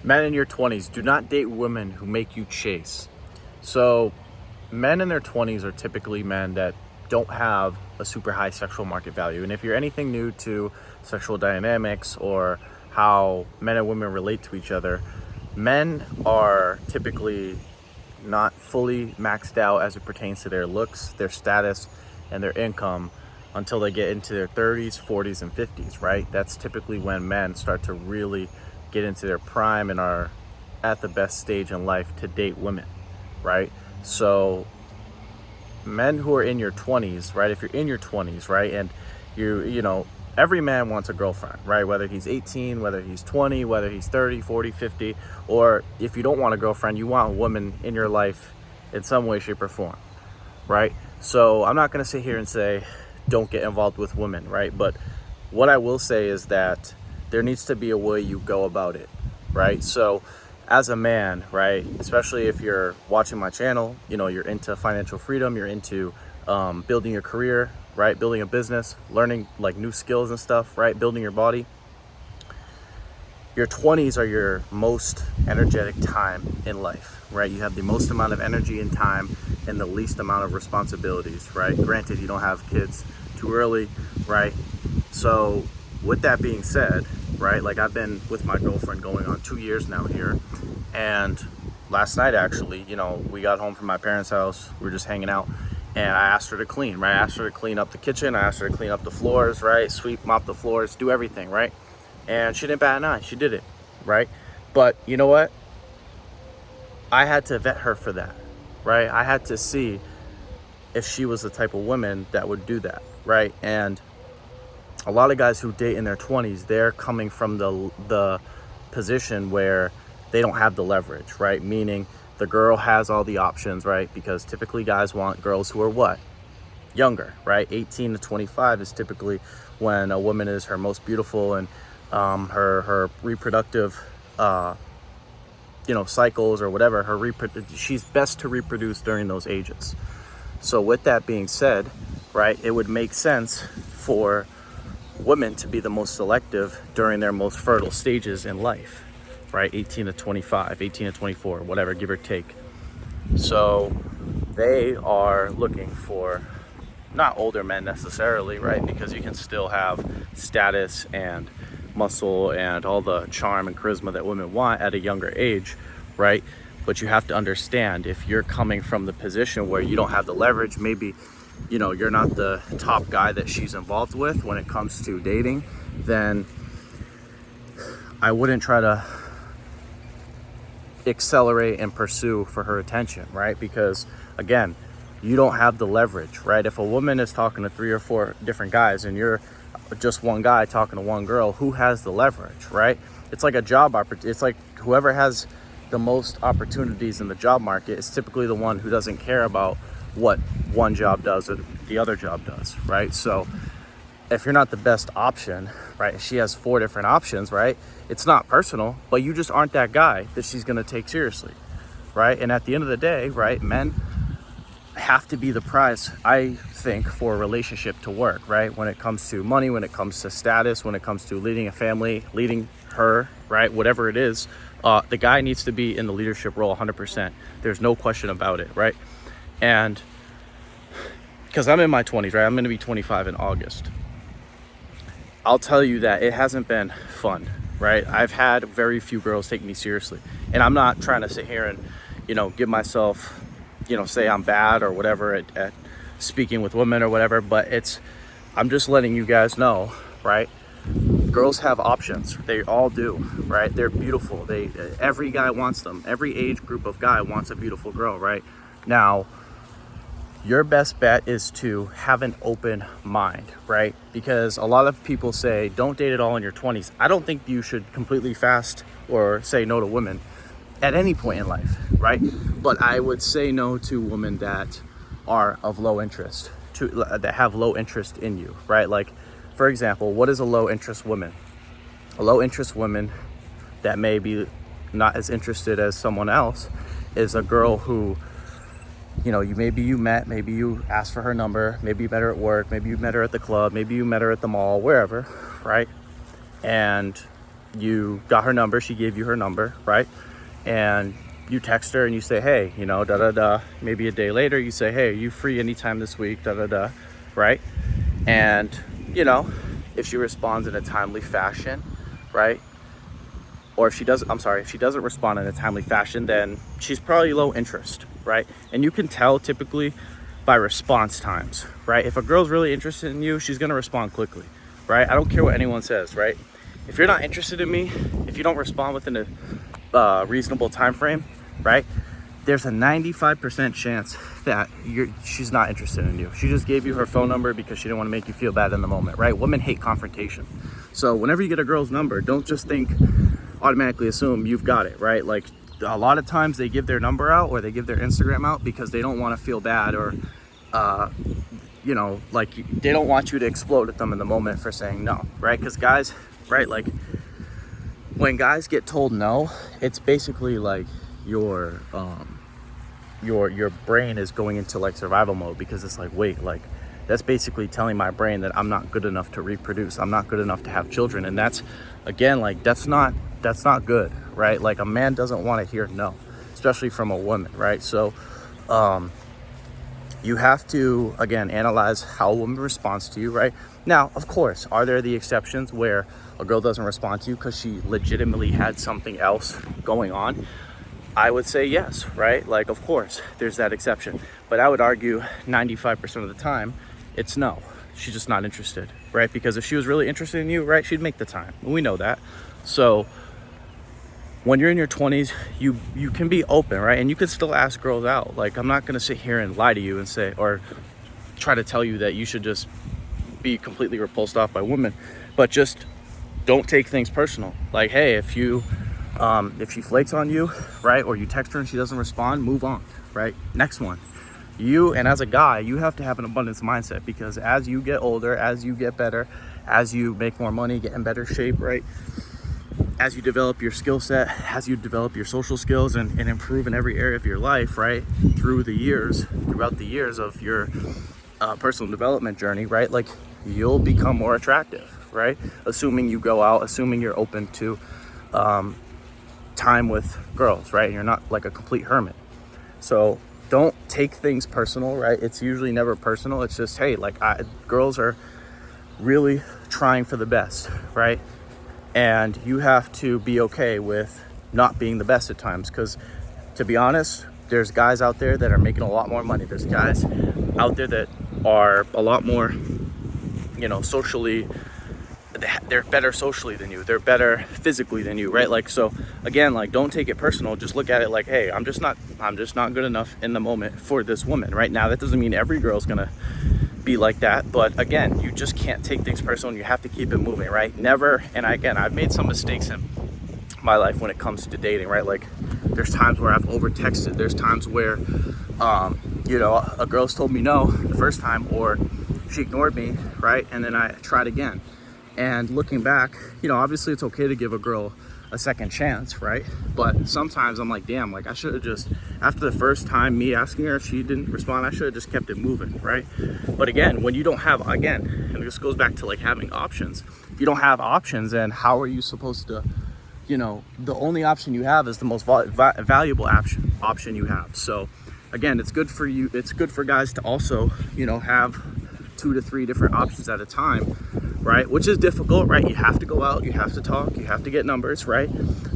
Men in your 20s, do not date women who make you chase. So men in their 20s are typically men that don't have a super high sexual market value. And if you're anything new to sexual dynamics or how men and women relate to each other, men are typically not fully maxed out as it pertains to their looks, their status, and their income until they get into their 30s, 40s, and 50s, right? That's typically when men start to really get into their prime and are at the best stage in life to date women, right? So men who are in your 20s, right? If you're in your 20s, right? And you know, every man wants a girlfriend, right? Whether he's 18, whether he's 20, whether he's 30, 40, 50, or if you don't want a girlfriend, you want a woman in your life in some way, shape, or form, right? So I'm not going to sit here and say don't get involved with women, right? But what I will say is that there needs to be a way you go about it, right? So as a man, right, especially if you're watching my channel, you know, you're into financial freedom, you're into building your career, right, building a business, learning like new skills and stuff, right, building your body. Your 20s are your most energetic time in life, right? You have the most amount of energy and time and the least amount of responsibilities, right? Granted, you don't have kids too early, right? So with that being said, right, like I've been with my girlfriend going on 2 years now here, and last night actually, you know, we got home from my parents' house, we were just hanging out, and I asked her to clean, right? I asked her to clean up the kitchen, I asked her to clean up the floors, right? Sweep, mop the floors, do everything, right? And she didn't bat an eye, she did it, right? But you know what? I had to vet her for that, right? I had to see if she was the type of woman that would do that, right? And a lot of guys who date in their 20s, they're coming from the position where they don't have the leverage, right? Meaning the girl has all the options, right? Because typically guys want girls who are what? Younger, right? 18 to 25 is typically when a woman is her most beautiful, and her reproductive cycles or whatever, she's best to reproduce during those ages. So with that being said, right, it would make sense for women to be the most selective during their most fertile stages in life, right? 18 to 25, 18 to 24, whatever, give or take. So they are looking for not older men necessarily, right? Because you can still have status and muscle and all the charm and charisma that women want at a younger age, right? But you have to understand, if you're coming from the position where you don't have the leverage, maybe, you know, you're not the top guy that she's involved with when it comes to dating, then I wouldn't try to accelerate and pursue for her attention, right? Because again, you don't have the leverage, right? If a woman is talking to 3 or 4 different guys and you're just one guy talking to one girl, who has the leverage, right? It's like a job opportunity. It's like whoever has the most opportunities in the job market is typically the one who doesn't care about what one job does or the other job does, right? So if you're not the best option, right, she has 4 different options, right? It's not personal, but you just aren't that guy that she's going to take seriously, right? And at the end of the day, right, men have to be the prize, I think, for a relationship to work, right? When it comes to money, when it comes to status, when it comes to leading a family, leading her, right, whatever it is, the guy needs to be in the leadership role 100%. There's no question about it, right? And because I'm in my 20s, right? I'm going to be 25 in August. I'll tell you that it hasn't been fun, right? I've had very few girls take me seriously. And I'm not trying to sit here and, you know, give myself, you know, say I'm bad or whatever at speaking with women or whatever, but I'm just letting you guys know, right? Girls have options. They all do, right? They're beautiful. Every guy wants them. Every age group of guy wants a beautiful girl, right? Now, your best bet is to have an open mind, right? Because a lot of people say, don't date at all in your 20s. I don't think you should completely fast or say no to women at any point in life, right? But I would say no to women that are of low interest, that have low interest in you, right? Like, for example, what is a low interest woman? A low interest woman that may be not as interested as someone else is a girl who, you know, maybe you met, maybe you asked for her number, maybe you met her at work, maybe you met her at the club, maybe you met her at the mall, wherever, right? And you got her number, she gave you her number, right? And you text her and you say, hey, you know, da da da. Maybe a day later you say, hey, are you free anytime this week, da da da, right? And you know, if she responds in a timely fashion, right? Or if she doesn't, I'm sorry, if she doesn't respond in a timely fashion, then she's probably low interest, right? And you can tell typically by response times, right? If a girl's really interested in you, she's gonna respond quickly, right? I don't care what anyone says, right? If you're not interested in me, if you don't respond within a reasonable time frame, right? There's a 95% chance that she's not interested in you. She just gave you her phone number because she didn't want to make you feel bad in the moment, right? Women hate confrontation. So whenever you get a girl's number, don't just automatically assume you've got it, right? Like a lot of times they give their number out or they give their Instagram out because they don't want to feel bad or, you know, like they don't want you to explode at them in the moment for saying no, right? Because guys, right, like when guys get told no, it's basically like your brain is going into like survival mode, because it's like, wait, like that's basically telling my brain that I'm not good enough to reproduce, I'm not good enough to have children. And that's, again, like that's not good, right? Like a man doesn't want to hear no, especially from a woman, right? So you have to, again, analyze how a woman responds to you, right? Now, of course, are there the exceptions where a girl doesn't respond to you because she legitimately had something else going on? I would say yes, right? Like, of course, there's that exception. But I would argue 95% of the time, it's no. She's just not interested, right? Because if she was really interested in you, right, she'd make the time. And we know that. So when you're in your 20s, you can be open, right? And you can still ask girls out. Like, I'm not going to sit here and lie to you and say, or try to tell you that you should just be completely repulsed off by women. But just don't take things personal. Like, hey, if she flakes on you, right, or you text her and she doesn't respond, move on, right? Next one. And as a guy, you have to have an abundance mindset, because as you get older, as you get better, as you make more money, get in better shape, right, as you develop your skill set, as you develop your social skills and improve in every area of your life, right, throughout the years of your personal development journey, right, like you'll become more attractive, right? Assuming you go out, assuming you're open to time with girls, right? And you're not like a complete hermit. So don't take things personal, right? It's usually never personal. It's just, hey, like girls are really trying for the best, right? And you have to be okay with not being the best at times, because to be honest, there's guys out there that are making a lot more money. There's guys out there that are a lot more, you know, socially, they're better socially than you, they're better physically than you, right? Like, so again, like don't take it personal. Just look at it like, hey, I'm just not good enough in the moment for this woman right now. That doesn't mean every girl's gonna be like that, but again, you just can't take things personal and you have to keep it moving, right? Never. And again, I've made some mistakes in my life when it comes to dating, right? Like there's times where I've over texted, there's times where you know, a girl's told me no the first time, or she ignored me, right? And then I tried again. And looking back, you know, obviously it's okay to give a girl a second chance, right? But sometimes I'm like, damn, like I should have just, after the first time me asking her, if she didn't respond, I should have just kept it moving, right? But again, when you don't have, again, and this goes back to like having options. If you don't have options, then how are you supposed to, you know, the only option you have is the most valuable option you have. So again, it's good for you. It's good for guys to also, you know, have 2 to 3 different options at a time, right? Which is difficult, right? You have to go out, you have to talk, you have to get numbers, right?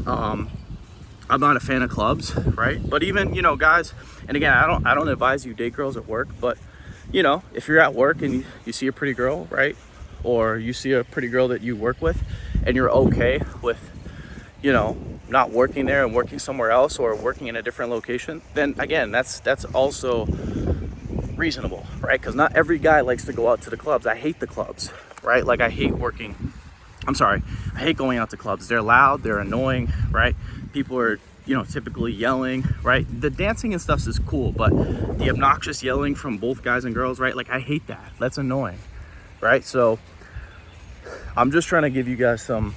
I'm not a fan of clubs, right? But even, you know, guys, and again, I don't advise you date girls at work, but you know, if you're at work and you see a pretty girl, right? Or you see a pretty girl that you work with and you're okay with, you know, not working there and working somewhere else or working in a different location, then again, that's also reasonable, right? Because not every guy likes to go out to the clubs. I hate the clubs, right? Like I hate going out to clubs. They're loud, they're annoying, right? People are, you know, typically yelling, right? The dancing and stuff is cool, but the obnoxious yelling from both guys and girls, right? Like I hate that. That's annoying, right? So I'm just trying to give you guys some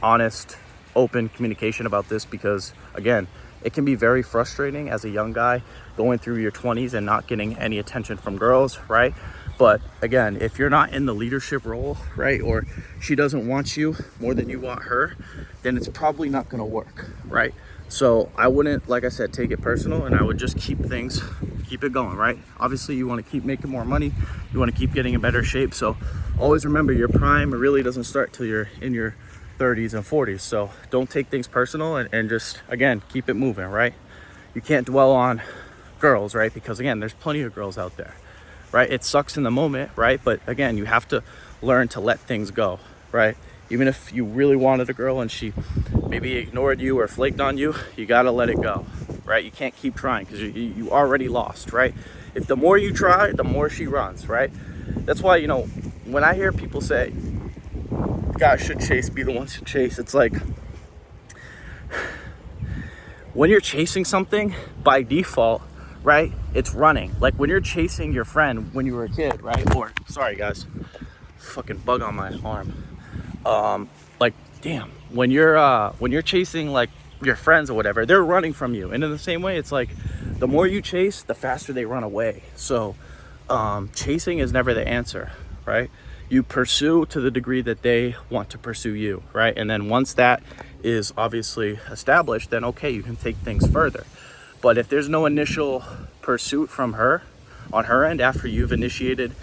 honest, open communication about this, because again, it can be very frustrating as a young guy going through your 20s and not getting any attention from girls, right? But again, if you're not in the leadership role, right, or she doesn't want you more than you want her, then it's probably not going to work, right? So I wouldn't, like I said, take it personal, and I would just keep it going, right? Obviously, you want to keep making more money. You want to keep getting in better shape. So always remember, your prime really doesn't start till you're in your 30s and 40s. So don't take things personal, and just, again, keep it moving, right? You can't dwell on girls, right? Because again, there's plenty of girls out there, right? It sucks in the moment, right? But again, you have to learn to let things go, right? Even if you really wanted a girl and she maybe ignored you or flaked on you, you got to let it go, right? You can't keep trying, because you already lost, right? If the more you try, the more she runs, right? That's why, you know, when I hear people say guys should be the ones to chase, it's like, when you're chasing something, by default, right, it's running. Like when you're chasing your friend when you were a kid, right? Or, sorry guys, fucking bug on my arm. Like, damn, when you're chasing like your friends or whatever, they're running from you. And in the same way, it's like, the more you chase, the faster they run away. So chasing is never the answer, right? You pursue to the degree that they want to pursue you, right? And then once that is obviously established, then okay, you can take things further. But if there's no initial pursuit from her on her end after you've initiated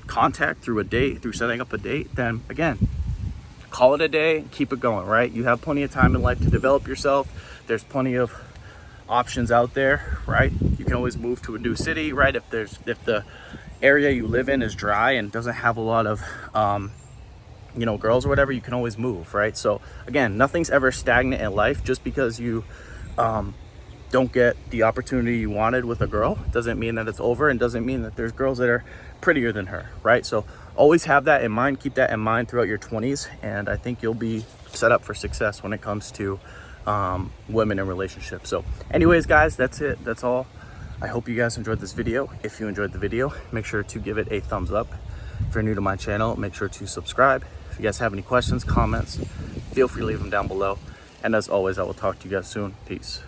contact through a date, through setting up a date, then again, call it a day, keep it going, right? You have plenty of time in life to develop yourself. There's plenty of options out there, right? You can always move to a new city, right? If the area you live in is dry and doesn't have a lot of you know, girls or whatever, you can always move, right? So again, nothing's ever stagnant in life. Just because you don't get the opportunity you wanted with a girl doesn't mean that it's over, and doesn't mean that there's girls that are prettier than her, right? So always have that in mind, keep that in mind throughout your 20s, and I think you'll be set up for success when it comes to women in relationships. So anyways guys, that's it, that's all. I hope you guys enjoyed this video. If you enjoyed the video, make sure to give it a thumbs up. If you're new to my channel, make sure to subscribe. If you guys have any questions, comments, feel free to leave them down below. And as always, I will talk to you guys soon. Peace.